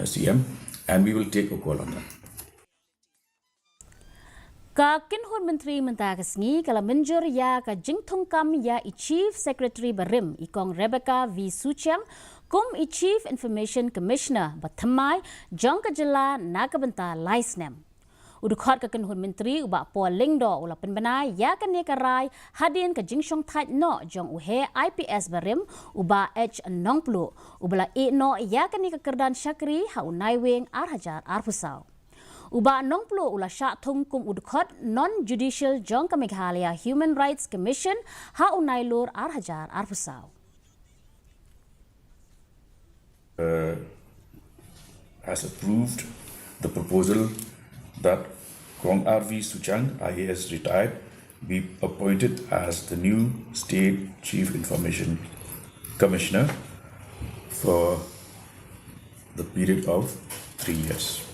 CM, and we will take a call on that. Kakin Hun Menteri Mentagasngi kala menjur ya ka Thung ya i Chief Secretary Barim ikong Rebecca V Suchiang kum i Chief Information Commissioner Thymmai jong ka jela nakabenta laisnem. Udukhat kakin Hun Menteri uba po lingdo ula penbenai ya ka nekarai hadin ka jingshong thait no jong uhe IPS Barim uba H nongplu ubala e no ya ka kerdan syakri ha unai weng arhajar arpusau. Uba nongplo ula Shah Thung kum udkhot non-judicial jong ka Meghalaya Human Rights Commission ha unai lor arhajar arpusau. Has approved the proposal that Kong R.V. Suchiang, IAS retired, be appointed as the new State Chief Information Commissioner for the period of 3 years.